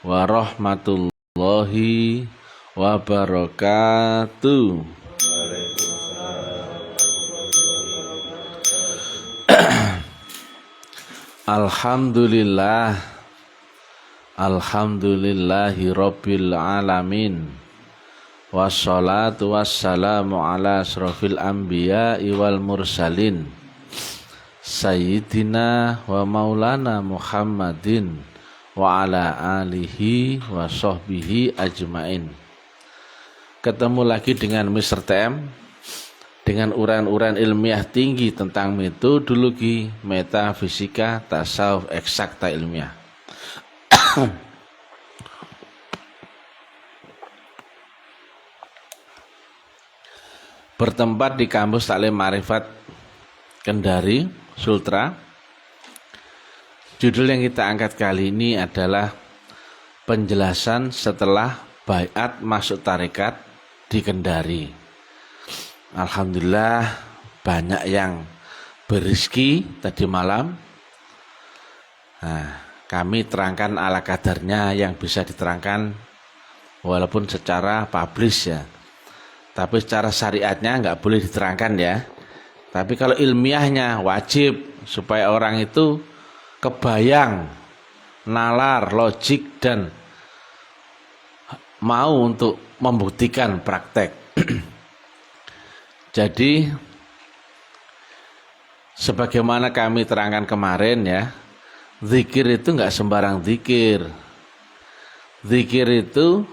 warahmatullahi wabarakatuh. Alhamdulillah, alhamdulillahi rabbil alamin, wassalatu wassalamu ala asrofil anbiya wal mursalin, sayyidina wa maulana Muhammadin wa ala alihi wa sahbihi ajmain. Ketemu lagi dengan Mr. TM dengan uraian-uraian ilmiah tinggi tentang metodologi, metafisika, tasawuf eksakta ilmiah. Bertempat di kampus Taklim Ma'rifat Kendari, Sultra. Judul yang kita angkat kali ini adalah penjelasan setelah baiat masuk tarekat di Kendari. Alhamdulillah banyak yang berizki tadi malam. Nah, kami terangkan ala kadarnya yang bisa diterangkan walaupun secara publish ya. Tapi secara syariatnya nggak boleh diterangkan ya. Tapi kalau ilmiahnya wajib supaya orang itu kebayang, nalar, logik dan mau untuk membuktikan praktek. Jadi sebagaimana kami terangkan kemarin ya, zikir itu nggak sembarang zikir. Zikir itu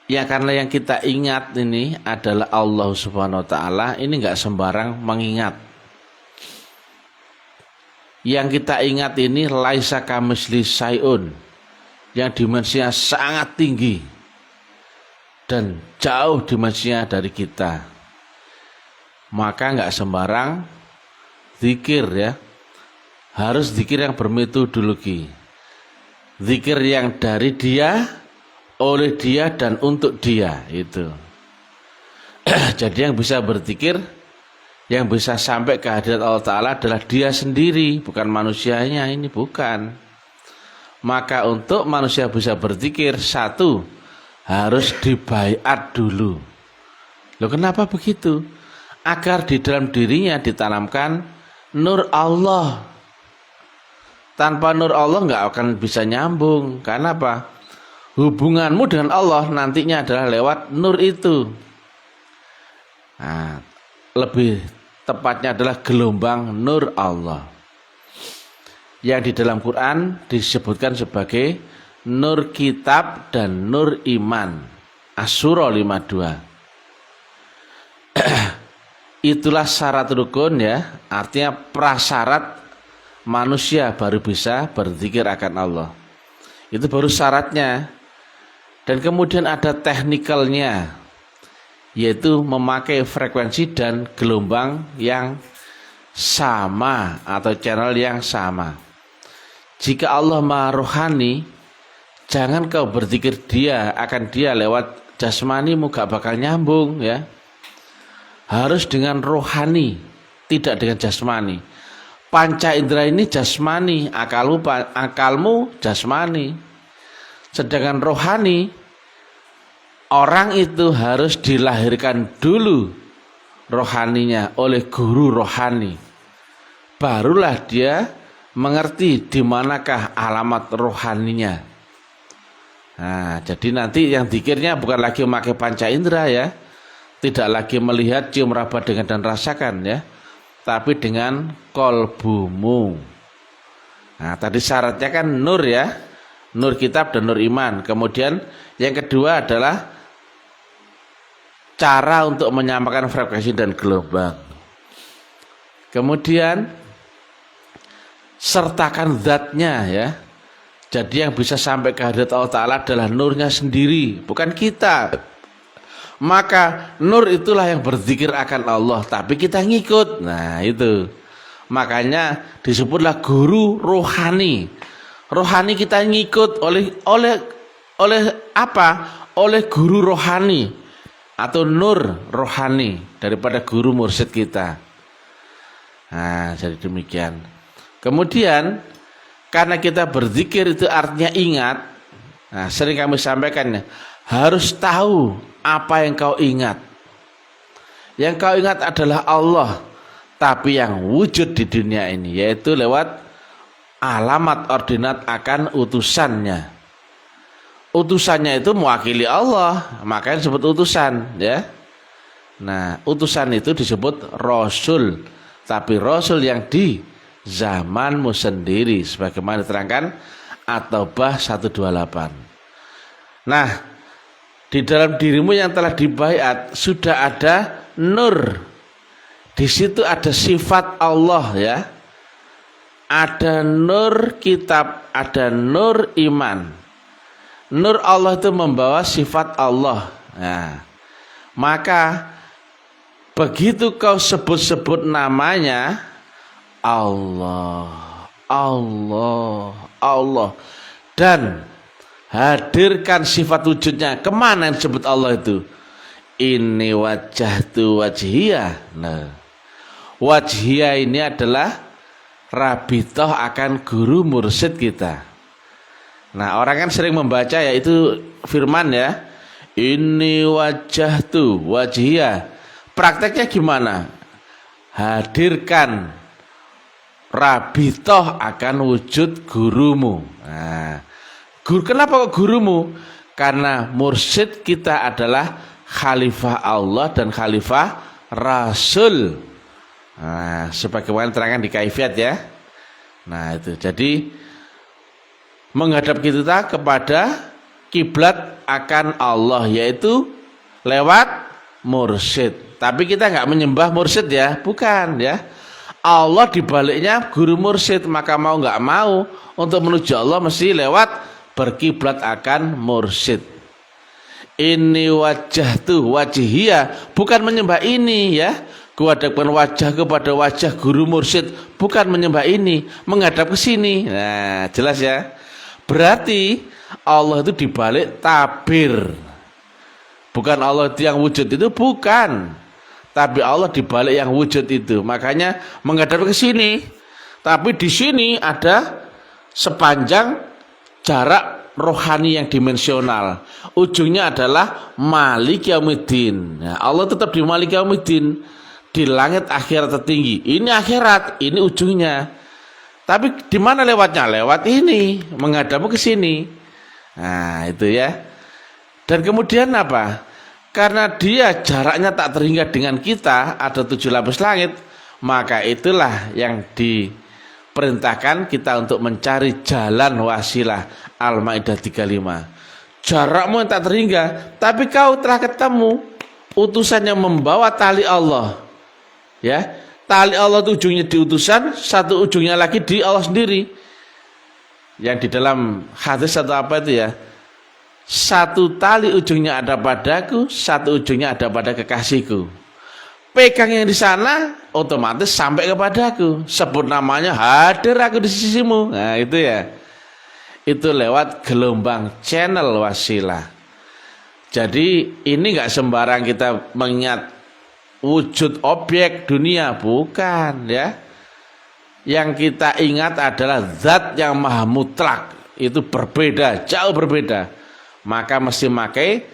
ya karena yang kita ingat ini adalah Allah Subhanahu wa taala, ini nggak sembarang mengingat. Yang kita ingat ini laisa kamitsli syai'un, yang dimensinya sangat tinggi dan jauh dimensinya dari kita. Maka nggak sembarang zikir ya, harus zikir yang bermetodologi, zikir yang dari dia, oleh dia dan untuk dia itu. Jadi yang bisa berzikir, yang bisa sampai ke hadirat Allah Ta'ala adalah dia sendiri, bukan manusianya ini, bukan. Maka untuk manusia bisa berzikir, satu, harus dibaiat dulu. Loh kenapa begitu? Agar di dalam dirinya ditanamkan nur Allah. Tanpa nur Allah nggak akan bisa nyambung. Karena apa? Hubunganmu dengan Allah nantinya adalah lewat nur itu. Nah, lebih tepatnya adalah gelombang nur Allah. Yang di dalam Quran disebutkan sebagai nur kitab dan nur iman. Asy-Syura 52. Itulah syarat rukun ya, artinya prasyarat manusia baru bisa berzikir akan Allah. Itu baru syaratnya. Dan kemudian ada teknikalnya, yaitu memakai frekuensi dan gelombang yang sama atau channel yang sama. Jika Allah Maha Rohani, jangan kau berzikir dia akan dia lewat jasmanimu, gak bakal nyambung ya. Harus dengan rohani, tidak dengan jasmani. Panca indera ini jasmani, akalmu jasmani. Sedangkan rohani, orang itu harus dilahirkan dulu rohaninya oleh guru rohani. Barulah dia mengerti di manakah alamat rohaninya. Nah, jadi nanti yang zikirnya bukan lagi memakai panca indera ya. Tidak lagi melihat, cium, raba, dengar dan rasakan ya, tapi dengan kolbumu. Nah, tadi syaratnya kan nur ya, nur kitab dan nur iman. Kemudian yang kedua adalah cara untuk menyamakan frekuensi dan gelombang. Kemudian sertakan zatnya ya. Jadi yang bisa sampai ke hadirat Allah Ta'ala adalah nurnya sendiri, bukan kita. Maka nur itulah yang berzikir akan Allah, tapi kita ngikut. Nah itu, makanya disebutlah guru rohani. Rohani kita ngikut oleh apa? Oleh guru rohani atau nur rohani daripada guru mursyid kita. Nah jadi demikian. Kemudian Karena kita berzikir itu artinya ingat. Nah, sering kami sampaikan, harus tahu apa yang kau ingat. Yang kau ingat adalah Allah, tapi yang wujud di dunia ini, yaitu lewat alamat ordinat akan utusannya. Utusannya itu mewakili Allah, makanya disebut utusan, ya. Nah, utusan itu disebut Rasul, tapi Rasul yang di zamanmu sendiri, sebagaimana diterangkan At-Taubah 128. Nah, di dalam dirimu yang telah dibaiat sudah ada nur. Di situ ada sifat Allah, ya. Ada nur kitab, ada nur iman. Nur Allah itu membawa sifat Allah. Nah, maka begitu kau sebut-sebut namanya Allah, Allah, Allah, dan hadirkan sifat wujudnya. Kemana yang disebut Allah itu? Ini wajhatu wajhiyah. Nah, wajhiyah ini adalah rabitoh akan guru mursyid kita. Nah, orang kan sering membaca ya itu firman, ya. Ini wajhatu wajhiyah. Prakteknya gimana? Hadirkan rabitoh akan wujud gurumu. Nah, kenapa kok gurumu? Karena mursyid kita adalah khalifah Allah dan khalifah Rasul. Nah, sebagaimana terangkan di Kaifiat, ya. Nah, itu. Jadi menghadap kita kepada kiblat akan Allah, yaitu lewat mursyid. Tapi kita nggak menyembah mursyid, ya, bukan, ya. Allah dibaliknya guru mursyid, maka mau nggak mau untuk menuju Allah mesti lewat berkiblat akan mursyid. Ini wajhatu wajhiyah, bukan menyembah ini, ya. Kuhadapkan wajah kepada wajah guru mursyid, bukan menyembah ini, menghadap ke sini. Nah, jelas, ya. Berarti Allah itu dibalik tabir. Bukan Allah itu yang wujud itu, bukan. Tapi Allah dibalik yang wujud itu. Makanya menghadap ke sini. Tapi di sini ada sepanjang jarak rohani yang dimensional. Ujungnya adalah Malik Yaumiddin. Nah, Allah tetap di Malik Yaumiddin, di langit akhirat tertinggi. Ini akhirat, ini ujungnya. Tapi di mana lewatnya? Lewat ini, menghadap ke sini. Nah, itu, ya. Dan kemudian apa? Karena dia jaraknya tak terhingga dengan kita, ada 7 lapis langit, maka itulah yang diperintahkan kita untuk mencari jalan wasilah. Al-Maidah 35. Jarakmu yang tak terhingga, tapi kau telah ketemu utusan yang membawa tali Allah, ya. Tali Allah itu ujungnya di utusan, satu ujungnya lagi di Allah sendiri. Yang di dalam hadis atau apa itu, ya. Satu tali ujungnya ada padaku, satu ujungnya ada pada kekasihku. Pegang yang di sana, otomatis sampai kepadaku. Sebut namanya, hadir aku di sisimu. Nah, itu, ya. Itu lewat gelombang channel wasilah. Jadi ini nggak sembarang kita mengingat wujud objek dunia, bukan, ya. Yang kita ingat adalah zat yang maha mutlak, itu berbeda, jauh berbeda. Maka mesti pakai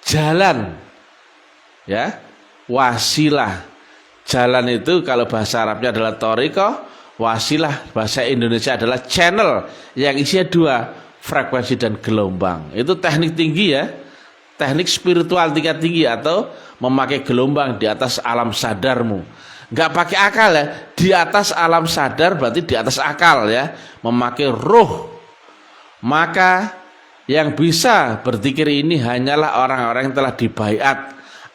jalan, ya, wasilah. Jalan itu kalau bahasa Arabnya adalah thariqah, wasilah bahasa Indonesia adalah channel yang isinya 2, frekuensi dan gelombang. Itu teknik tinggi, ya. Teknik spiritual tingkat tinggi atau memakai gelombang di atas alam sadarmu. Enggak pakai akal, ya. Di atas alam sadar berarti di atas akal, ya. Memakai ruh. Maka yang bisa berzikir ini hanyalah orang-orang yang telah dibaiat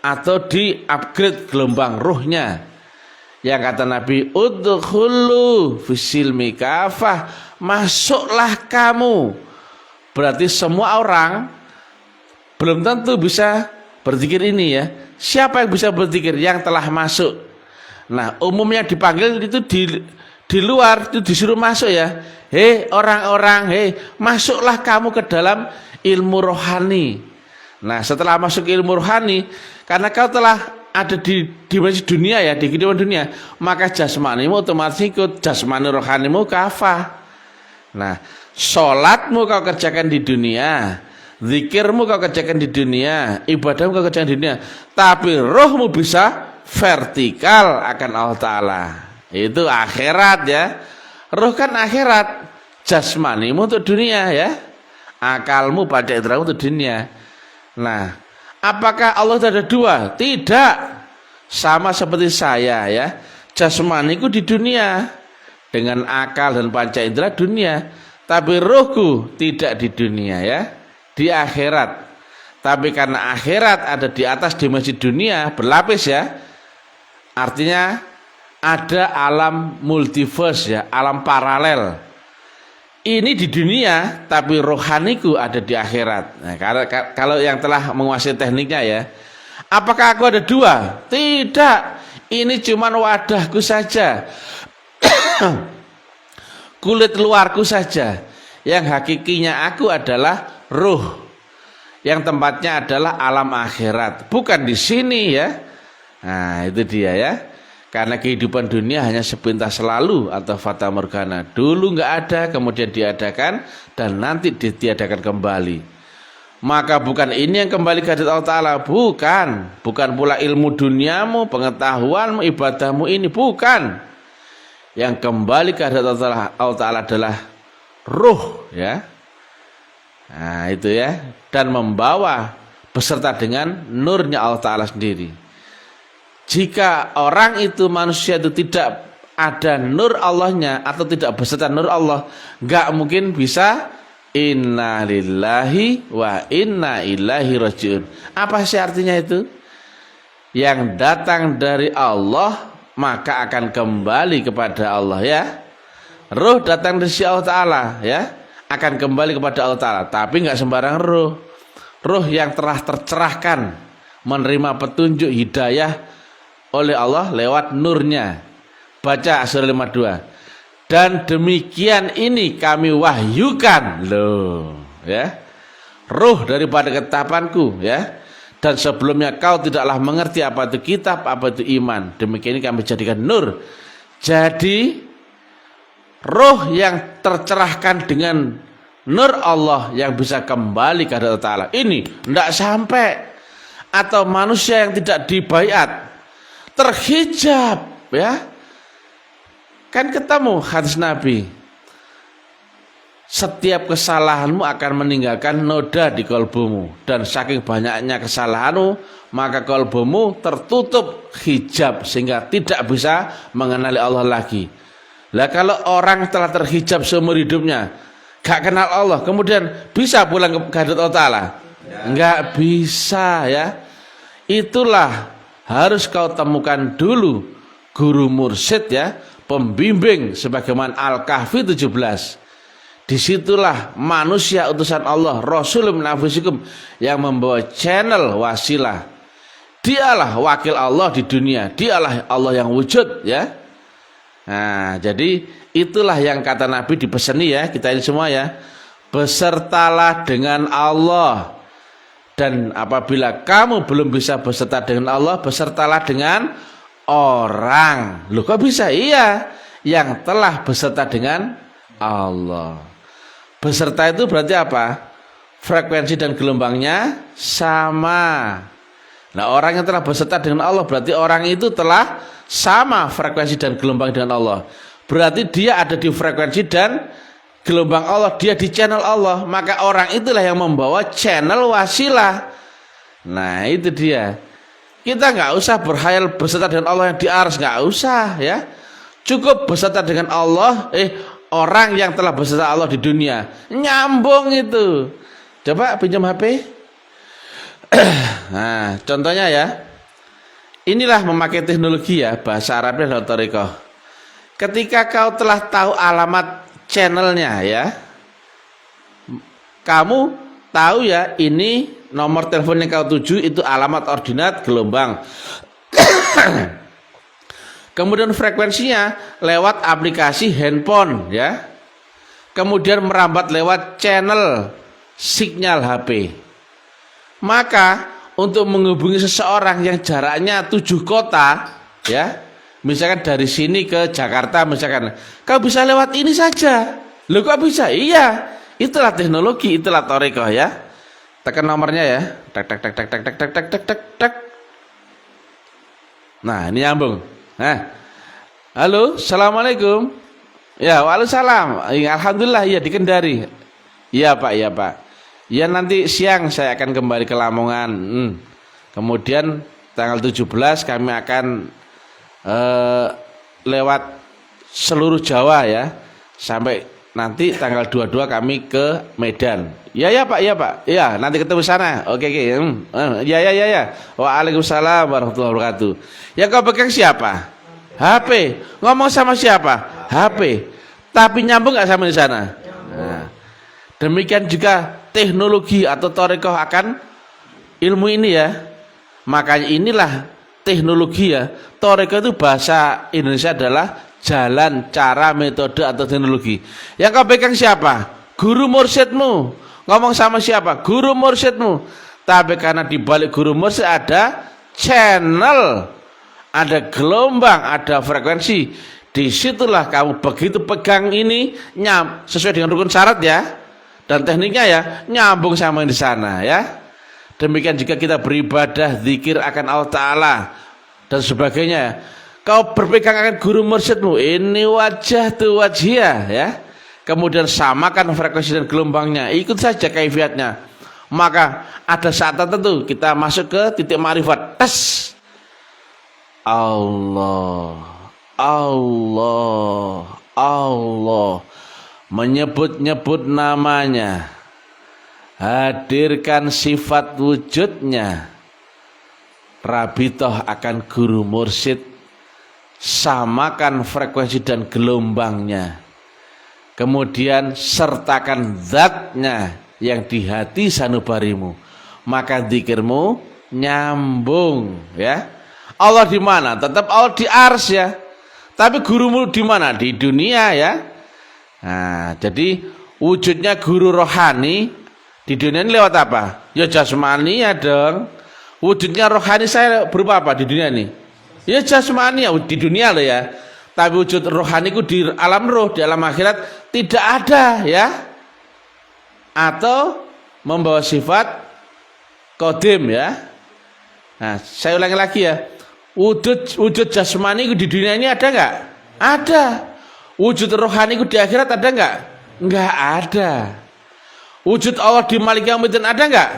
atau di-upgrade gelombang ruhnya. Yang kata Nabi, udkhulu fisilmi kafah, masuklah kamu. Berarti semua orang belum tentu bisa berzikir ini, ya. Siapa yang bisa berzikir? Yang telah masuk. Nah, umumnya dipanggil itu di luar, itu disuruh masuk, ya. Hei orang-orang, hei masuklah kamu ke dalam ilmu rohani. Nah, setelah masuk ilmu rohani, karena kau telah ada di dimensi dunia, ya, di kehidupan dunia, maka jasmanimu otomatis ikut, jasmani rohanimu kafah. Nah, sholatmu kau kerjakan di dunia, zikirmu kau kerjakan di dunia, ibadahmu kau kerjakan di dunia, tapi rohmu bisa vertikal akan Allah Ta'ala. Itu akhirat ya. Roh kan akhirat, jasmanimu untuk dunia ya, akalmu pada indramu untuk dunia. Nah, apakah Allah itu ada dua? Tidak. Sama seperti saya ya, jasmaniku di dunia dengan akal dan panca indera dunia, tapi rohku tidak di dunia ya, di akhirat. Tapi karena akhirat ada di atas dimensi dunia berlapis ya, artinya ada alam multiverse ya, alam paralel. Ini di dunia, tapi rohaniku ada di akhirat. Nah, kalau yang telah menguasai tekniknya ya, apakah aku ada dua? Tidak. Ini cuma wadahku saja, kulit luarku saja. Yang hakikinya aku adalah ruh, yang tempatnya adalah alam akhirat, bukan di sini ya. Nah, itu dia ya. Karena kehidupan dunia hanya sepintas lalu atau fata morgana. Dulu nggak ada, kemudian diadakan, dan nanti ditiadakan kembali. Maka bukan ini yang kembali ke hadirat Allah Ta'ala. Bukan. Bukan pula ilmu duniamu, pengetahuanmu, ibadahmu ini. Bukan. Yang kembali ke hadirat Allah Ta'ala adalah ruh ya. Nah itu ya. Dan membawa beserta dengan nurnya Allah Ta'ala sendiri. Jika orang itu, manusia itu tidak ada nur Allahnya atau tidak beserta nur Allah, nggak mungkin bisa inna lillahi wa inna ilaihi rajiun. Apa sih artinya itu? Yang datang dari Allah maka akan kembali kepada Allah ya. Ruh datang dari si Allah Ta'ala ya, akan kembali kepada Allah Ta'ala. Tapi nggak sembarang ruh. Ruh yang telah tercerahkan, menerima petunjuk hidayah oleh Allah lewat nurnya. Baca Surah 52. Dan demikian ini kami wahyukan loh ya, ruh daripada ketetapanku ya. Dan sebelumnya kau tidaklah mengerti apa itu kitab, apa itu iman. Demikian ini kami jadikan nur. Jadi ruh yang tercerahkan dengan nur Allah yang bisa kembali ke Allah Ta'ala ini tidak sampai. Atau manusia yang tidak dibaiat, terhijab ya, kan ketemu hadis Nabi, setiap kesalahanmu akan meninggalkan noda di kolbumu, dan saking banyaknya kesalahanmu maka kolbumu tertutup hijab sehingga tidak bisa mengenali Allah lagi. Lah kalau orang telah terhijab seumur hidupnya, gak kenal Allah, kemudian bisa pulang ke hadirat Allah Ta'ala? Enggak bisa ya. Itulah harus kau temukan dulu guru mursyid ya, pembimbing sebagaimana Al-Kahfi 17. Disitulah manusia utusan Allah, Rasulun min anfusikum, yang membawa channel wasilah. Dialah wakil Allah di dunia, dialah Allah yang wujud ya. Nah, jadi itulah yang kata Nabi dipeseni ya, kita ini semua ya, besertalah dengan Allah. Dan apabila kamu belum bisa beserta dengan Allah, besertalah dengan orang. Loh kok bisa? Iya, yang telah beserta dengan Allah. Beserta itu berarti apa? Frekuensi dan gelombangnya sama. Nah, orang yang telah beserta dengan Allah berarti orang itu telah sama frekuensi dan gelombang dengan Allah. Berarti dia ada di frekuensi dan gelombang Allah, dia di channel Allah. Maka orang itulah yang membawa channel wasilah. Nah itu dia. Kita nggak usah berhayal beserta dengan Allah yang di arsy, nggak usah ya. Cukup beserta dengan Allah, orang yang telah beserta Allah di dunia. Nyambung itu. Coba pinjam HP. Nah contohnya ya, inilah memakai teknologi ya, bahasa Arabnya adalah thariqah. Ketika kau telah tahu alamat channelnya ya, kamu tahu ya, ini nomor telepon yang kau tuju itu alamat ordinat gelombang. Kemudian frekuensinya lewat aplikasi handphone ya, kemudian merambat lewat channel sinyal HP. Maka untuk menghubungi seseorang yang jaraknya 7 kota ya, misalkan dari sini ke Jakarta misalkan, kau bisa lewat ini saja Loh kok bisa? Iya, itulah teknologi, itulah thariqah ya. Tekan nomornya ya. Tak tak tak tak tak tak tak tak tak tak tak. Nah, ini nyambung. Nah. Halo, assalamualaikum. Ya, waalaikumsalam. Alhamdulillah, ya di Kendari. Iya Pak, iya Pak. Ya nanti siang saya akan kembali ke Lamongan. Kemudian tanggal 17 kami akan lewat seluruh Jawa ya. Sampai nanti tanggal 22 kami ke Medan. Ya ya Pak, ya Pak. Ya, nanti ketemu sana. Oke oke. Ya ya ya ya. Waalaikumsalam warahmatullahi wabarakatuh. Yang kau pegang siapa? HP. Ngomong sama siapa? HP. Tapi nyambung nggak sama di sana? Nah, demikian juga teknologi atau thariqah akan ilmu ini ya. Makanya inilah teknologi ya. Thariqah itu bahasa Indonesia adalah jalan, cara, metode atau teknologi. Yang kau pegang siapa? Guru mursyidmu. Ngomong sama siapa? Guru mursyidmu. Tapi karena di balik guru mursyid ada channel, ada gelombang, ada frekuensi. Disitulah kamu begitu pegang ini sesuai dengan rukun syarat ya, dan tekniknya ya nyambung sama yang di sana ya. Demikian jika kita beribadah, zikir akan Allah Ta'ala dan sebagainya. Kau berpegang akan guru mursyidmu, ini wajah tu wajhiyah ya. Kemudian samakan frekuensi dan gelombangnya, ikut saja kaifiatnya. Maka ada saat tertentu kita masuk ke titik ma'rifat. Tes. Allah, Allah, Allah, menyebut-nyebut namanya, hadirkan sifat wujudnya, rabitoh akan guru mursyid, samakan frekuensi dan gelombangnya, kemudian sertakan zatnya yang di hati sanubarimu, maka zikirmu nyambung ya. Allah di mana? Tetap Allah di ars ya. Tapi gurumu di mana? Di dunia ya. Nah, jadi wujudnya guru rohani di dunia ini lewat apa? Ya jasmani ya dong. Wujudnya rohani saya berupa apa di dunia ini? Ya jasmani ya di dunia loh ya. Tapi wujud rohaniku di alam roh, di alam akhirat tidak ada ya. Atau membawa sifat qadim ya. Nah, saya ulangi lagi ya. Wujud jasmani di dunia ini ada nggak? Ada. Wujud rohani di akhirat ada nggak? Nggak ada. Wujud Allah di Malik Yaumiddin ada nggak?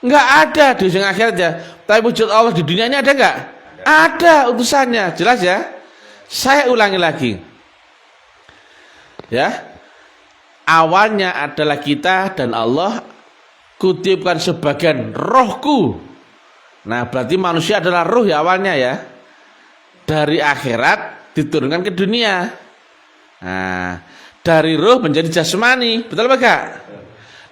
Nggak ada di ujung akhirat ya. Tapi wujud Allah di dunia ini ada nggak? Ada utusannya. Jelas ya? Saya ulangi lagi. Ya. Awalnya adalah kita dan Allah, kutipkan sebagian rohku. Nah berarti manusia adalah ruh ya awalnya ya. Dari akhirat diturunkan ke dunia. Nah dari ruh menjadi jasmani. Betul apa enggak?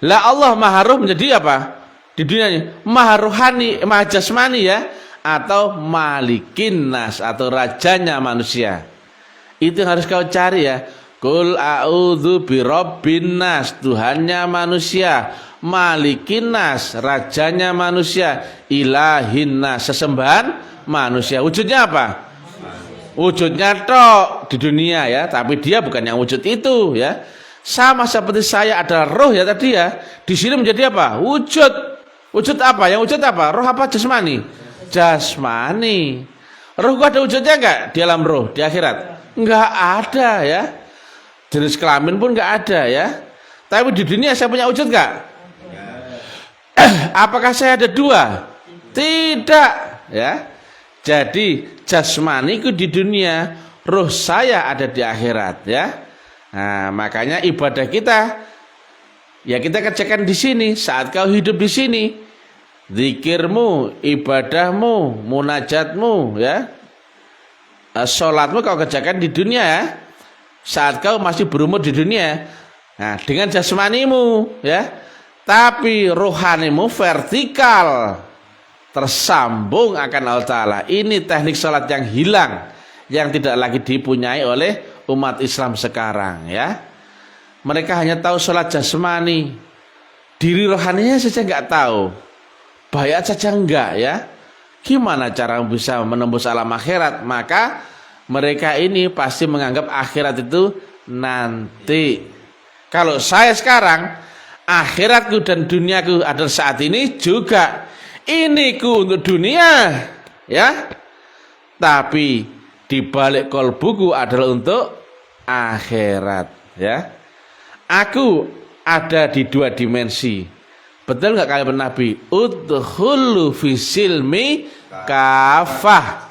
Lah Allah maha ruh menjadi apa? Di dunia ini maha rohani, maha jasmani ya. Atau malikin nas, atau rajanya manusia. Itu yang harus kau cari ya. Qul a'udzu birabbin nas, Tuhannya manusia, malikin nas, rajanya manusia, ilahin nas, sesembahan manusia. Wujudnya apa? Wujudnya tok di dunia ya, tapi dia bukan yang wujud itu ya. Sama seperti saya adalah roh ya tadi ya. Di sini menjadi apa? Wujud. Wujud apa? Yang wujud apa? Roh apa jasmani? Jasmani. Roh gua ada wujudnya enggak di alam roh di akhirat? Enggak ada ya. Jenis kelamin pun enggak ada ya. Tapi di dunia saya punya wujud enggak? Apakah saya ada dua? Tidak ya. Jadi jasmaniku di dunia, roh saya ada di akhirat ya. Nah, makanya ibadah kita ya kita kerjakan di sini saat kau hidup di sini. Zikirmu, ibadahmu, munajatmu ya. Salatmu kau kerjakan di dunia ya. Saat kau masih berumur di dunia. Nah, dengan jasmanimu ya. Tapi rohanimu vertikal, tersambung akan Allah Ta'ala. Ini teknik salat yang hilang, yang tidak lagi dipunyai oleh umat Islam sekarang ya. Mereka hanya tahu salat jasmani, diri rohaninya saja enggak tahu, bayat saja enggak ya. Gimana cara bisa menembus alam akhirat? Maka mereka ini pasti menganggap akhirat itu nanti. Kalau saya sekarang, akhiratku dan duniaku adalah saat ini juga. Ini ku untuk dunia, ya. Tapi di balik kolbuku adalah untuk akhirat, ya. Aku ada di dua dimensi. Betul nggak kalimat Nabi? Udkhulu fisilmi kafah.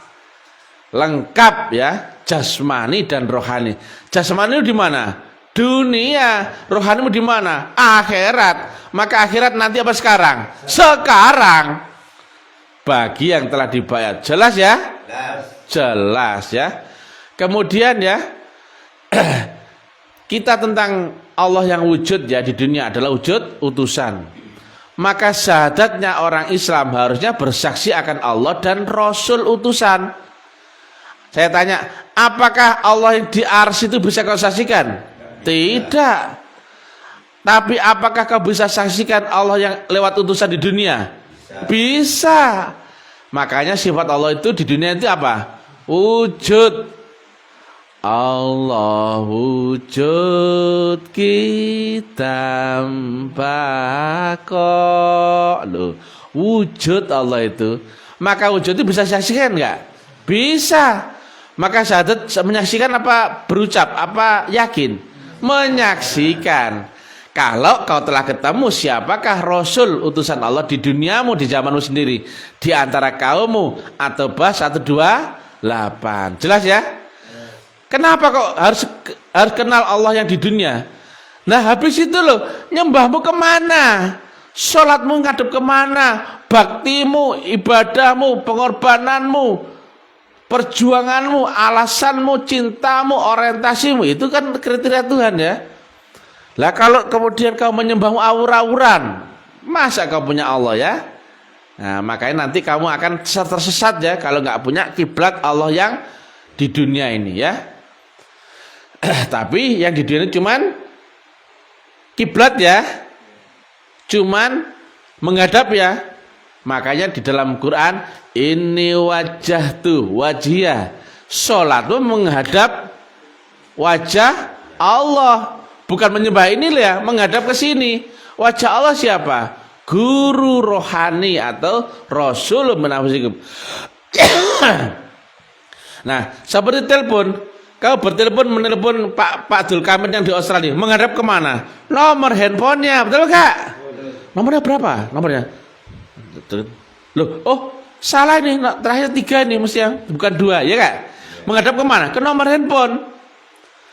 Lengkap ya, jasmani dan rohani. Jasmani di mana? Dunia. Rohanimu di mana? Akhirat. Maka akhirat nanti apa sekarang? Sekarang. Bagi yang telah dibayar. Jelas ya? Jelas ya. Kemudian ya, kita tentang Allah yang wujud ya di dunia adalah wujud utusan. Maka syahadatnya orang Islam harusnya bersaksi akan Allah dan Rasul utusan. Saya tanya, apakah Allah yang di arsy itu bisa kau saksikan? Tidak. Tapi apakah kau bisa saksikan Allah yang lewat utusan di dunia? Bisa. Makanya sifat Allah itu di dunia itu apa? Wujud. Allah wujud kita kok. Loh, wujud Allah itu. Maka wujud itu bisa saksikan enggak? Bisa. Maka syahadat menyaksikan apa berucap? Apa yakin? Menyaksikan. Kalau kau telah ketemu siapakah Rasul utusan Allah di duniamu, di zamanmu sendiri, di antara kaummu, atau Bas 128. Jelas ya? Kenapa kok harus kenal Allah yang di dunia? Nah habis itu loh, nyembahmu kemana? Sholatmu ngadep kemana? Baktimu, ibadahmu, pengorbananmu, perjuanganmu, alasanmu, cintamu, orientasimu, itu kan kriteria Tuhan ya. Lah kalau kemudian kau menyembahmu awur-awuran, masa kau punya Allah ya? Nah makanya nanti kamu akan tersesat ya kalau nggak punya kiblat Allah yang di dunia ini ya. Tapi yang di dunia ini cuman kiblat ya, cuman menghadap ya. Makanya di dalam Quran ini wajah tuh wajhiyah, sholatmu menghadap wajah Allah. Bukan menyembah ini ya, menghadap ke sini. Wajah Allah siapa? Guru rohani atau Rasul menafikum. Nah, seperti telepon. Kau bertelepon menelpon Pak Abdul Kamil yang di Australia. Menghadap kemana? Nomor handphonenya, betul gak? Nomornya berapa? Nomornya? Loh, oh salah ini. Terakhir 3 nih mesti yang bukan 2, ya kak? Menghadap kemana? Ke nomor handphone.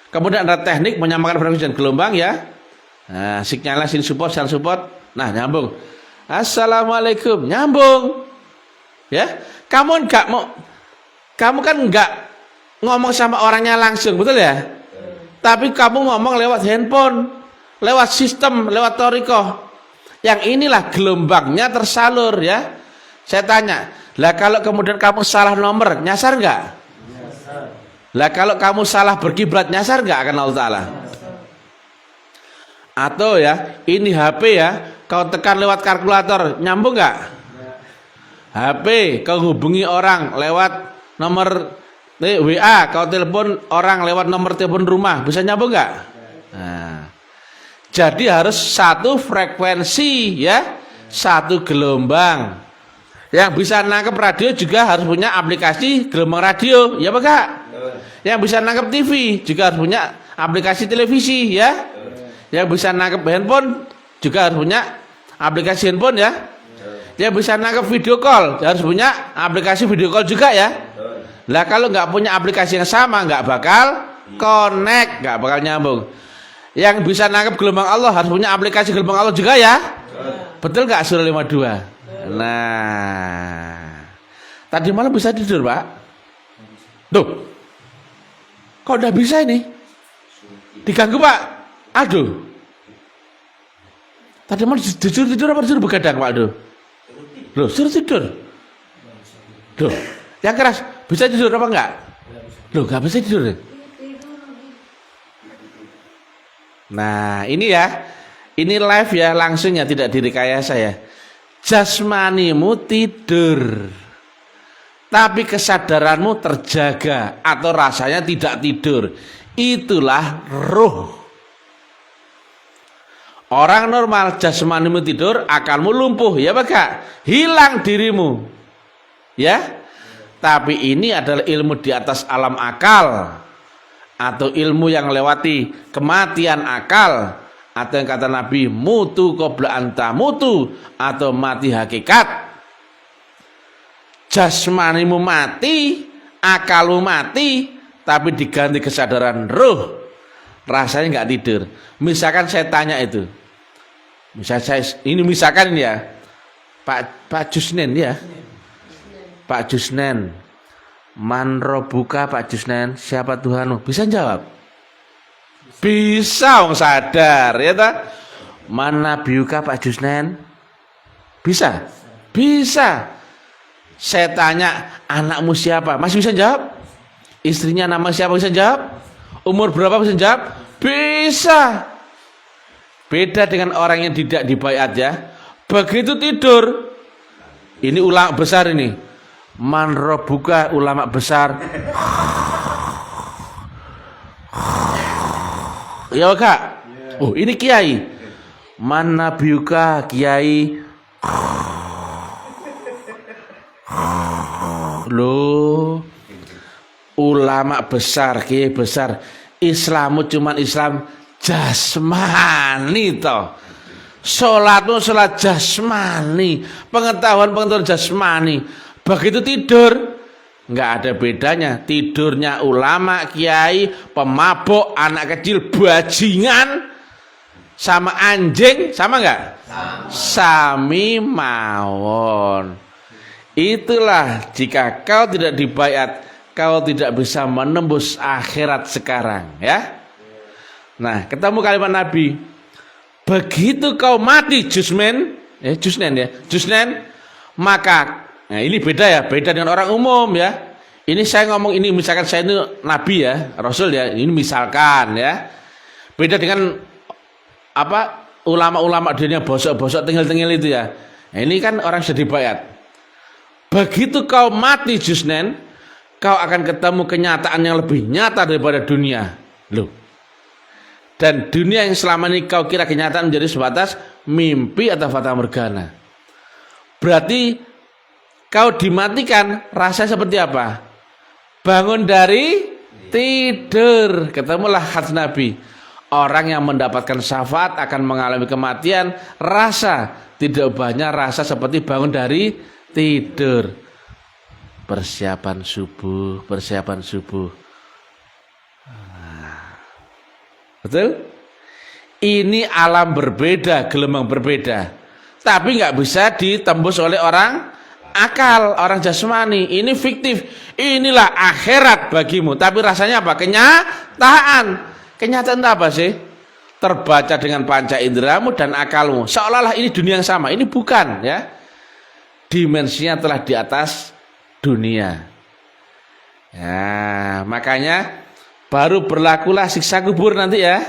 Kemudian ada teknik menyamakan frekuensi dan gelombang ya. Nah, signalnya sini support, sana support. Nah, nyambung. Assalamualaikum, nyambung. Ya, kamu kan enggak ngomong sama orangnya langsung, betul ya? Tapi kamu ngomong lewat handphone, lewat sistem, lewat thoriqoh. Yang inilah gelombangnya tersalur ya. Saya tanya, lah kalau kemudian kamu salah nomor, nyasar enggak? Lah kalau kamu salah berkiblat, nyasar enggak akan Allah Ta'ala? Atau ya, ini HP ya, kau tekan lewat kalkulator, nyambung enggak? HP, kau hubungi orang lewat nomor WA, kau telepon orang lewat nomor telepon rumah, bisa nyambung enggak? Nah, jadi harus satu frekuensi ya, satu gelombang. Yang bisa nangkep radio juga harus punya aplikasi gelombang radio, ya Pak Kak? Yang bisa nangkep TV juga harus punya aplikasi televisi ya. Yang bisa nangkep handphone juga harus punya aplikasi handphone ya. Yang bisa nangkep video call harus punya aplikasi video call juga ya. Lah kalau nggak punya aplikasi yang sama nggak bakal connect, nggak bakal nyambung. Yang bisa nangkep gelombang Allah harus punya aplikasi gelombang Allah juga ya. Betul nggak surah 52? Nah, tadi malam bisa tidur Pak? Tuh. Kok udah bisa ini? Diganggu Pak? Aduh. Tadi mau disuruh tidur apa disuruh begadang Pak? Aduh. Loh, suruh tidur. Loh, yang keras bisa tidur apa enggak? Loh, enggak bisa tidur. Nah, ini ya. Ini live ya, langsung ya, tidak direkayasa ya. Jasmanimu tidur, tapi kesadaranmu terjaga atau rasanya tidak tidur. Itulah ruh. Orang normal jasmanimu tidur, akalmu lumpuh, ya Pak? Hilang dirimu. Ya. Tapi ini adalah ilmu di atas alam akal, atau ilmu yang lewati kematian akal, atau yang kata Nabi mutu qabla anta mutu, atau mati hakikat. Jasmanimu mati, akalmu mati, tapi diganti kesadaran ruh. Rasanya nggak tidur. Misalkan saya tanya itu, misalkan ya Pak Jusnen ya, Pak Jusnen, man robuka Pak Jusnen, siapa Tuhanmu? Bisa jawab? Bisa, wong sadar ya ta? Man nabiuka Pak Jusnen? Bisa? Bisa. Saya tanya, anakmu siapa? Masih bisa jawab? Istrinya nama siapa? Bisa jawab? Umur berapa? Bisa jawab? Bisa. Beda dengan orang yang tidak dibaiat ya. Begitu tidur, ini ulama besar ini. Man robuka, ulama besar. Ya Kak. Oh, ini kiai. Man nabiuka, kiai. Loh, ulama besar, kiai besar. Islammu cuman Islam jasmani toh. Salatmu salat jasmani, pengetahuan jasmani. Begitu tidur, nggak ada bedanya. Tidurnya ulama, kiai, pemabok, anak kecil, bajingan, sama anjing, sama nggak? Sami mawon. Itulah jika kau tidak dibaiat, kau tidak bisa menembus akhirat sekarang, ya. Nah, ketemu kalimat Nabi. Begitu kau mati, Jusnen, maka, nah ini beda ya, beda dengan orang umum ya. Ini saya ngomong ini, misalkan saya ini Nabi ya, Rasul ya, ini misalkan ya. Beda dengan apa ulama-ulama dunia bosok-bosok tengil-tengil itu ya. Nah, ini kan orang sudah dibaiat. Begitu kau mati Jusnen, kau akan ketemu kenyataan yang lebih nyata daripada dunia. Loh. Dan dunia yang selama ini kau kira kenyataan menjadi sebatas mimpi atau fata morgana. Berarti kau dimatikan, rasanya seperti apa? Bangun dari tidur. Ketemulah hadis Nabi. Orang yang mendapatkan syafaat akan mengalami kematian, rasa tidak ubahnya rasa seperti bangun dari tidur. Persiapan subuh. Betul? Ini alam berbeda, gelombang berbeda. Tapi nggak bisa ditembus oleh orang akal, orang jasmani. Ini fiktif. Inilah akhirat bagimu. Tapi rasanya apa? Kenyataan. Kenyataan itu apa sih? Terbaca dengan panca inderamu dan akalmu. Seolah-olah ini dunia yang sama. Ini bukan ya. Dimensinya telah di atas dunia. Ya, makanya baru berlakulah siksa kubur nanti ya.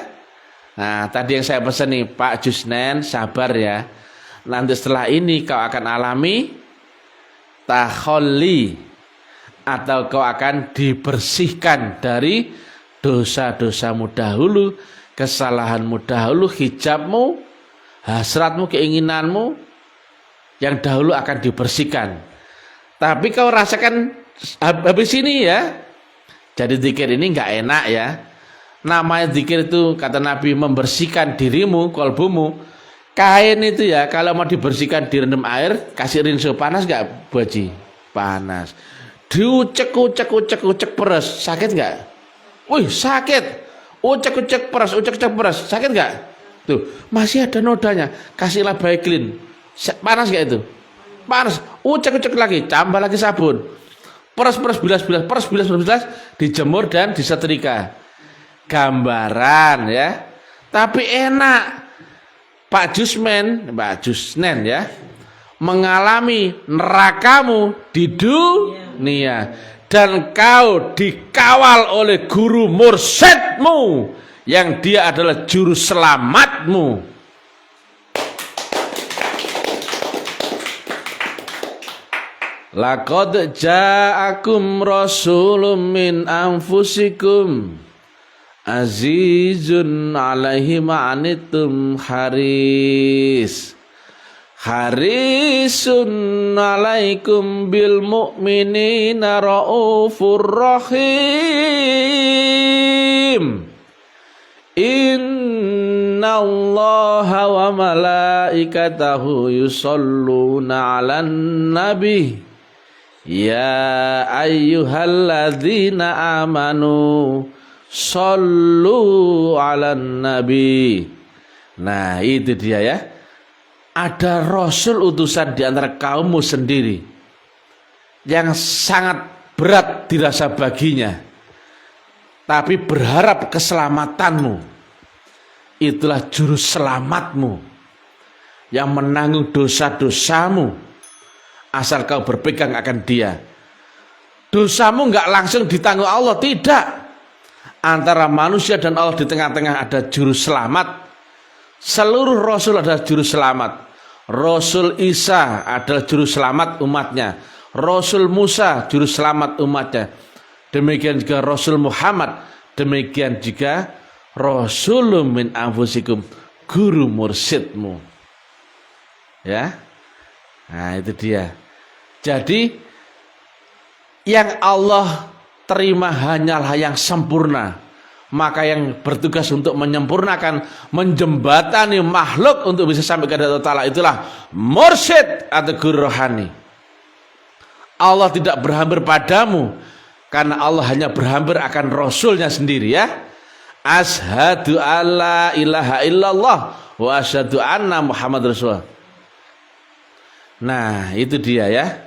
Nah, tadi yang saya pesan nih, Pak Jusnen, sabar ya. Nanti setelah ini kau akan alami takholli, atau kau akan dibersihkan dari dosa-dosamu dahulu, kesalahanmu dahulu, hijabmu, hasratmu, keinginanmu yang dahulu akan dibersihkan. Tapi kau rasakan habis ini ya. Jadi zikir ini nggak enak ya. Namanya zikir itu kata Nabi membersihkan dirimu, kolbumu. Kain itu ya kalau mau dibersihkan direndam air, kasih rinso, panas nggak Baji? Panas. Diucek peres, sakit nggak? Wih sakit. Ucek peres, sakit nggak? Tuh masih ada nodanya. Kasihlah Baiklin. Panas nggak itu? Panas. Ucek lagi, tambah lagi sabun. Peres bilas, dijemur dan disetrika. Gambaran ya. Tapi enak. Pak Jusnen ya, mengalami nerakamu di dunia, dan kau dikawal oleh guru mursyidmu yang dia adalah juru selamatmu. Laqad ja'akum rasulun min anfusikum azizun alaihi ma'anitum harisun alaikum bil mu'minina raufur rahim. Innallaha wa malaikatahu yusholluna 'alan nabi ya ayyuhalladzina amanu shollu 'alan nabi. Nah, itu dia ya. Ada rasul utusan di antara kaummu sendiri yang sangat berat dirasa baginya, tapi berharap keselamatanmu. Itulah juru selamatmu yang menanggung dosa-dosamu asal kau berpegang akan dia. Dosamu enggak langsung ditanggung Allah, tidak. Antara manusia dan Allah di tengah-tengah ada juru selamat. Seluruh rasul adalah juru selamat. Rasul Isa adalah juru selamat umatnya. Rasul Musa juru selamat umatnya. Demikian juga Rasul Muhammad. Demikian juga Rasulun min anfusikum, guru mursyidmu. Ya. Nah, itu dia. Jadi yang Allah terima hanyalah yang sempurna. Maka yang bertugas untuk menyempurnakan, menjembatani makhluk untuk bisa sampai ke Allah Ta'ala, itulah mursyid atau guru rohani. Allah tidak berhampir padamu, karena Allah hanya berhampir akan Rasulnya sendiri ya. Ashadu alla ilaha illallah wa asyhadu anna Muhammad Rasulullah. Nah, itu dia ya.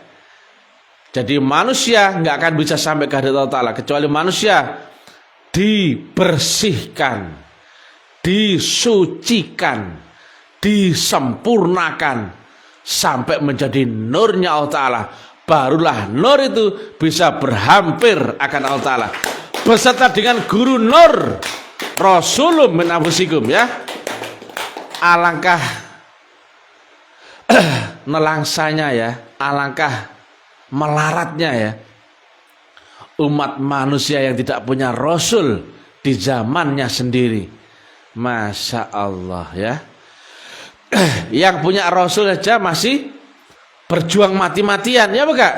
Jadi manusia nggak akan bisa sampai ke Allah Ta'ala kecuali manusia dibersihkan, disucikan, disempurnakan sampai menjadi nurnya Allah Ta'ala. Barulah nur itu bisa berhampir akan Allah Ta'ala beserta dengan guru nur Rasulun min anfusikum ya. Alangkah nelangsanya ya, alangkah melaratnya ya umat manusia yang tidak punya rasul di zamannya sendiri. Masya Allah ya. Yang punya rasul saja masih berjuang mati-matian ya bukan?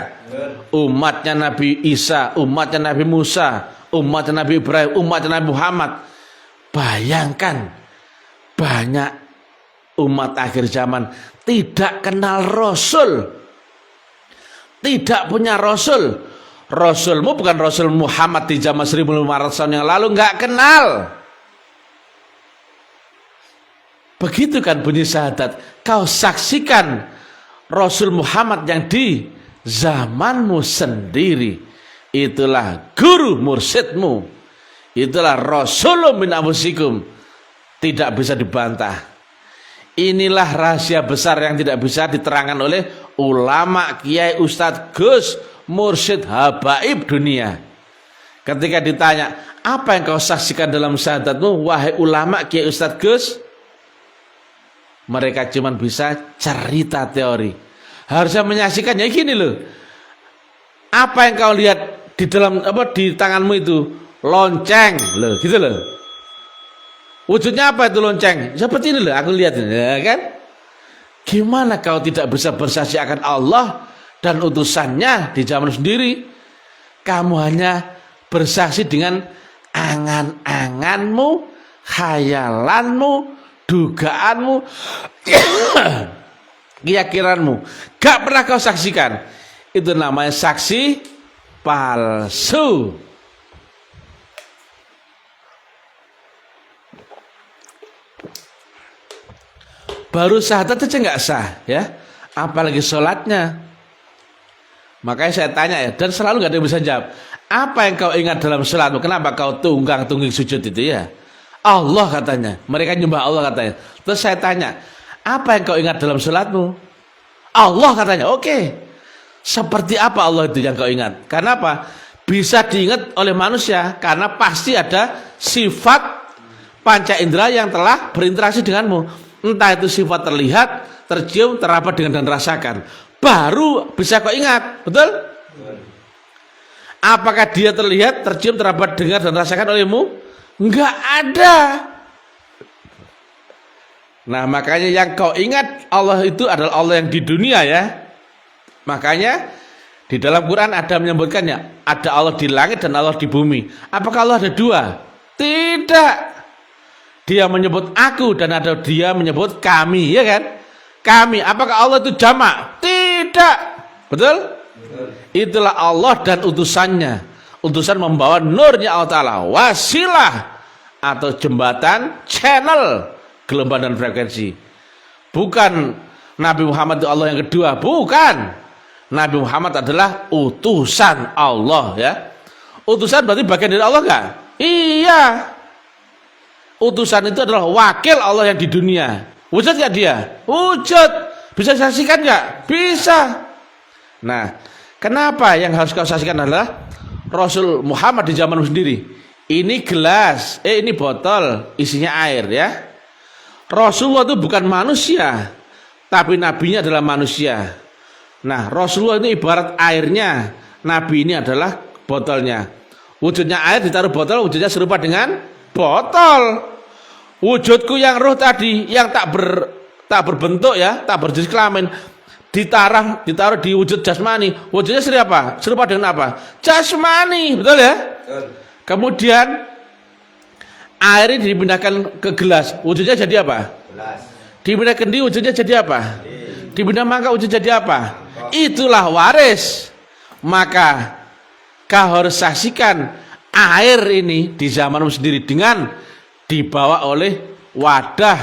Umatnya Nabi Isa, umatnya Nabi Musa, umatnya Nabi Ibrahim, umatnya Nabi Muhammad. Bayangkan banyak umat akhir zaman tidak kenal rasul, tidak punya rasul. Rasulmu bukan Rasul Muhammad di zaman 1500 tahun yang lalu, nggak kenal. Begitu kan bunyi syahadat. Kau saksikan Rasul Muhammad yang di zamanmu sendiri. Itulah guru mursyidmu. Itulah Rasulun min anfusikum. Tidak bisa dibantah. Inilah rahasia besar yang tidak bisa diterangkan oleh ulama, kiai, ustadz, gus, mursyid, habaib dunia. Ketika ditanya, apa yang kau saksikan dalam syahadatmu, wahai ulama, kiai, ustadz, gus? Mereka cuma bisa cerita teori. Harusnya menyaksikan ya gini loh. Apa yang kau lihat di dalam di tanganmu itu? Lonceng loh, gitu loh. Wujudnya apa itu lonceng? Seperti ini loh, aku lihat ya kan? Gimana kau tidak bisa bersaksi akan Allah dan utusannya di zaman sendiri? Kamu hanya bersaksi dengan angan-anganmu, khayalanmu, dugaanmu, keyakinanmu. Gak pernah kau saksikan. Itu namanya saksi palsu. Baru syahadat aja nggak sah ya, apalagi sholatnya. Makanya saya tanya ya, dan selalu nggak ada yang bisa jawab. Apa yang kau ingat dalam sholatmu? Kenapa kau tunggang-tungging sujud itu ya? Allah katanya, mereka nyembah Allah katanya. Terus saya tanya, apa yang kau ingat dalam sholatmu? Allah katanya. Oke. Seperti apa Allah itu yang kau ingat? Karena apa? Bisa diingat oleh manusia karena pasti ada sifat panca indera yang telah berinteraksi denganmu. Entah itu sifat terlihat, tercium, teraba dengan dan rasakan. Baru bisa kau ingat, betul? Apakah dia terlihat, tercium, teraba dengar dan rasakan olehmu? Enggak ada. Nah, makanya yang kau ingat Allah itu adalah Allah yang di dunia ya. Makanya di dalam Quran ada menyebutkannya, ada Allah di langit dan Allah di bumi. Apakah Allah ada dua? Tidak. Dia menyebut aku dan ada dia menyebut kami, ya kan? Kami. Apakah Allah itu jamak? Tidak. Betul? Itulah Allah dan utusannya. Utusan membawa nurnya Allah Ta'ala, wasilah atau jembatan, channel, gelombang dan frekuensi. Bukan Nabi Muhammad itu Allah yang kedua, bukan. Nabi Muhammad adalah utusan Allah ya. Utusan berarti bagian dari Allah enggak? Iya. Utusan itu adalah wakil Allah yang di dunia. Wujud enggak dia? Wujud. Bisa saksikan enggak? Bisa. Nah, kenapa yang harus kau saksikan adalah Rasul Muhammad di zamanmu sendiri. Ini gelas, ini botol isinya air ya. Rasulullah itu bukan manusia, tapi nabinya adalah manusia. Nah, Rasulullah ini ibarat airnya, nabi ini adalah botolnya. Wujudnya air ditaruh botol, wujudnya serupa dengan botol. Wujudku yang roh tadi, yang tak berbentuk ya, tak berjenis kelamin, ditaruh di wujud jasmani. Wujudnya serupa dengan apa? Jasmani, betul ya? Kemudian air ini dipindahkan ke gelas, wujudnya jadi apa? Gelas. Dipindah kendi, wujudnya jadi apa? Dipindah mangkak, wujudnya jadi apa? Itulah waris. Maka kau harus saksikan air ini di zamanmu sendiri dengan dibawa oleh wadah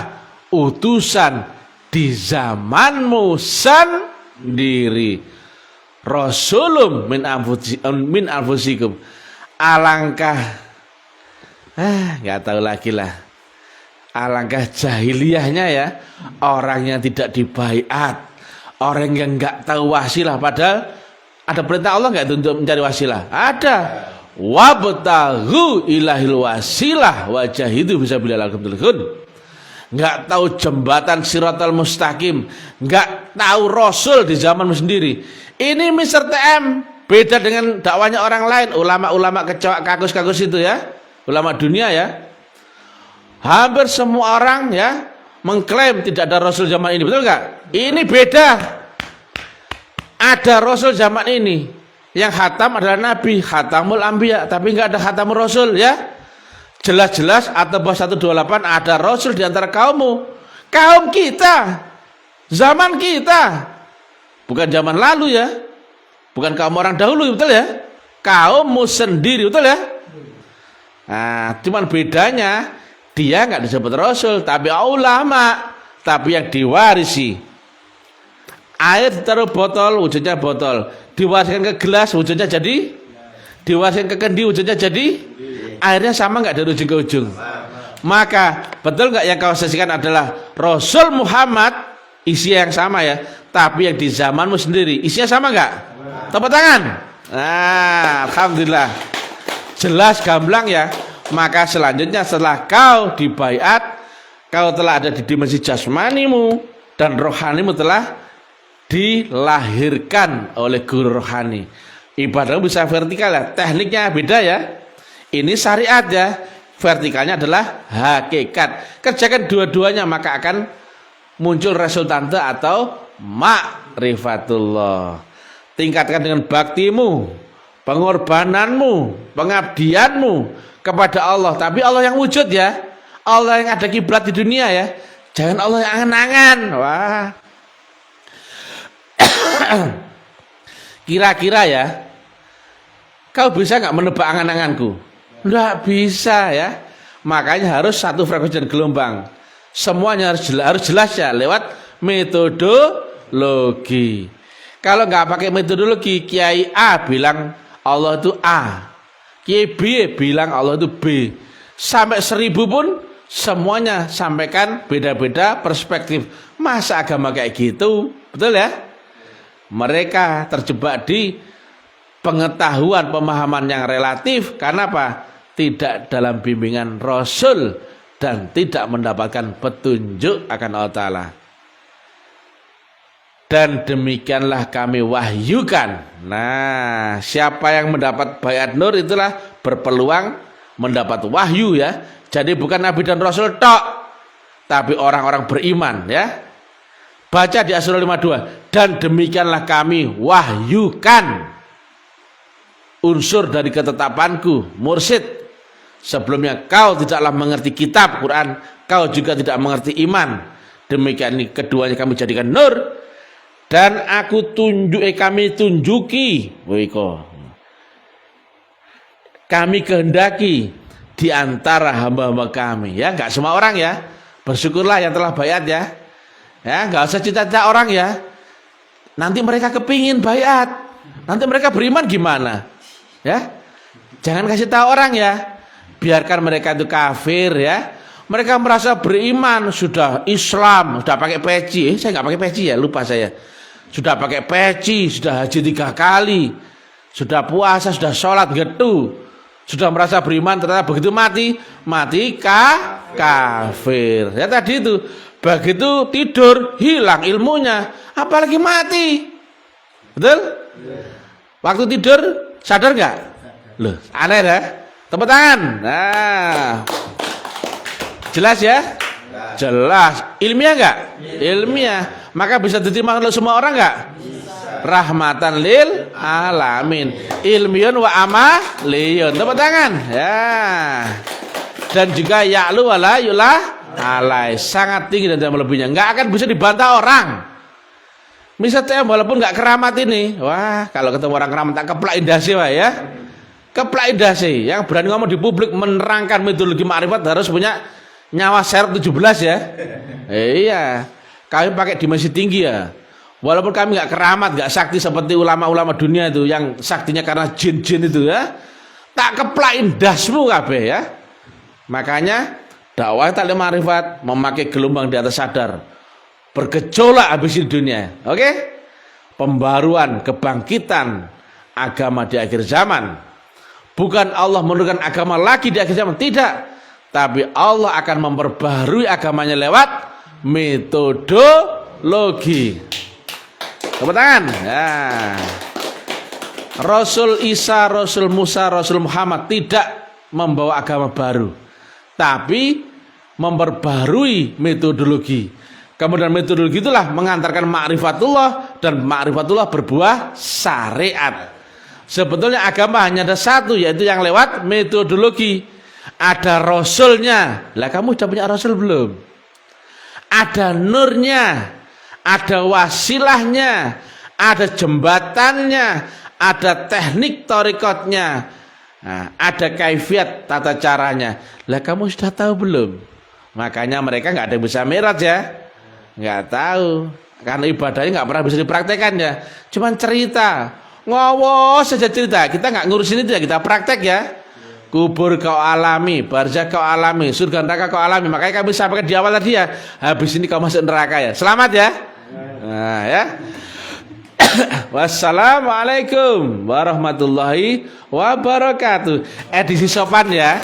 utusan di zamanmu sendiri. Rasulum min anfusikum. Alangkah nggak tahu lagi lah. Alangkah jahiliyahnya ya, orang yang tidak dibaiat, orang yang nggak tahu wasilah, padahal ada perintah Allah nggak untuk mencari wasilah? Ada. Wabtaghu ilahil wasilah wajahidu bisa bila lakum tulhun. Nggak tahu jembatan Siratal Mustaqim, nggak tahu Rasul di zamanmu sendiri. Ini Mr. TM beda dengan dakwanya orang lain, ulama-ulama kecoak kakus-kakus itu ya, ulama dunia ya. Hampir semua orang ya mengklaim tidak ada Rasul zaman ini, betul nggak? Ini beda. Ada Rasul zaman ini. Yang khatam adalah Nabi, khatamul anbiya, tapi nggak ada khatamul Rasul ya. Jelas-jelas atau bahasa 128 ada Rasul di antara kaummu, kaum kita, zaman kita, bukan zaman lalu ya, bukan kaum orang dahulu, betul ya, kaummu sendiri, betul ya. Nah, cuman bedanya dia nggak disebut Rasul, tapi ulama, tapi yang diwarisi. Air ditaruh botol, wujudnya botol, diwariskan ke gelas, wujudnya jadi, diwariskan ke kendi, wujudnya jadi. Airnya sama nggak dari ujung ke ujung? Maka betul nggak yang kau saksikan adalah Rasul Muhammad, isi yang sama ya, tapi yang di zamanmu sendiri isinya sama nggak? Tepuk tangan. Nah, alhamdulillah, jelas gamblang ya. Maka selanjutnya setelah kau dibaiat, kau telah ada di dimensi jasmanimu dan rohanimu telah dilahirkan oleh guru rohani. Ibadahmu bisa vertikal ya, tekniknya beda ya. Ini syariat ya, vertikalnya adalah hakikat. Kerjakan dua-duanya maka akan muncul resultante atau ma'rifatullah. Tingkatkan dengan baktimu, pengorbananmu, pengabdianmu kepada Allah. Tapi Allah yang wujud ya, Allah yang ada kiblat di dunia ya. Jangan Allah yang angan-angan. Wah. Kira-kira ya, kau bisa nggak menebak angan-anganku? Nggak bisa ya. Makanya harus satu frekuensi dan gelombang. Semuanya harus jelas ya lewat metodologi. Kalau nggak pakai metodologi, Kiai A bilang Allah itu A, Kiai B bilang Allah itu B. Sampai 1000 pun semuanya sampaikan beda-beda perspektif. Masa agama kayak gitu? Betul ya? Mereka terjebak di pengetahuan pemahaman yang relatif. Karena apa? Tidak dalam bimbingan Rasul dan tidak mendapatkan petunjuk akan Allah Ta'ala. Dan demikianlah kami wahyukan. Nah, siapa yang mendapat baiat nur itulah berpeluang mendapat wahyu ya. Jadi bukan nabi dan rasul tok, tapi orang-orang beriman ya. Baca di Asy-Syura 52, dan demikianlah kami wahyukan unsur dari ketetapanku, mursyid. Sebelumnya kau tidaklah mengerti kitab Quran, kau juga tidak mengerti iman. Demikian ini keduanya kami jadikan nur, dan kami tunjuki, kami kehendaki di antara hamba-hamba kami. Ya, nggak semua orang ya. Bersyukurlah yang telah bayat ya. Ya, nggak usah cita-cita orang ya. Nanti mereka kepingin bayat, nanti mereka beriman gimana? Ya, jangan kasih tahu orang ya. Biarkan mereka itu kafir ya. Mereka merasa beriman, sudah Islam, sudah pakai peci. Saya nggak pakai peci ya, lupa saya. Sudah pakai peci, sudah haji 3 kali, sudah puasa, sudah sholat gitu, sudah merasa beriman. Ternyata begitu mati kafir. Ya tadi itu, begitu tidur hilang ilmunya, apalagi mati. Betul? Waktu tidur sadar nggak? Loh, aneh ya. Tepuk tangan. Nah, jelas ya? Jelas. Ilmiah nggak? Ilmiah. Maka bisa diterima oleh semua orang nggak? Rahmatan lil alamin. Ilmiun wa amaliyun. Tepuk tangan. Ya. Dan juga ya'lu wala yulah alai. Sangat tinggi dan melebihnya. Nggak akan bisa dibantah orang. Misalnya walaupun nggak keramat ini, wah kalau ketemu orang keramat tak keplak indahnya wah ya. Keplak indahnya. Yang berani ngomong di publik menerangkan metodologi ma'rifat harus punya nyawa seret 17 ya. Iya. Kami pakai dimensi tinggi ya. Walaupun kami nggak keramat, nggak sakti seperti ulama-ulama dunia itu yang saktinya karena jin-jin itu ya. Tak keplakin dasmu kabeh ya. Makanya dakwah taklim ma'rifat memakai gelombang di atas sadar. Bergejolak habis di dunia. Oke? Pembaruan, kebangkitan agama di akhir zaman. Bukan Allah menurunkan agama lagi di akhir zaman, tidak. Tapi Allah akan memperbarui agamanya lewat metodologi. Tepuk tangan. Ya. Rasul Isa, Rasul Musa, Rasul Muhammad tidak membawa agama baru, tapi memperbarui metodologi. Kemudian metodologi itulah mengantarkan ma'rifatullah, dan ma'rifatullah berbuah syariat. Sebetulnya agama hanya ada satu, yaitu yang lewat metodologi. Ada rasulnya. Lah kamu sudah punya rasul belum? Ada nurnya, ada wasilahnya, ada jembatannya, ada teknik torikotnya, nah, ada kaifiat tata caranya. Lah kamu sudah tahu belum? Makanya mereka nggak ada yang bisa mi'raj ya, nggak tahu, karena ibadahnya nggak pernah bisa dipraktekkan ya. Cuman cerita, ngowos saja cerita. Kita nggak ngurusin itu ya, kita praktek ya. Kubur kau alami, barzakh kau alami, surga neraka kau alami. Makanya kami sampaikan di awal tadi ya, habis ini kau masuk neraka ya. Selamat ya. Nah, ya. Wassalamualaikum warahmatullahi wabarakatuh. Edisi sopan ya.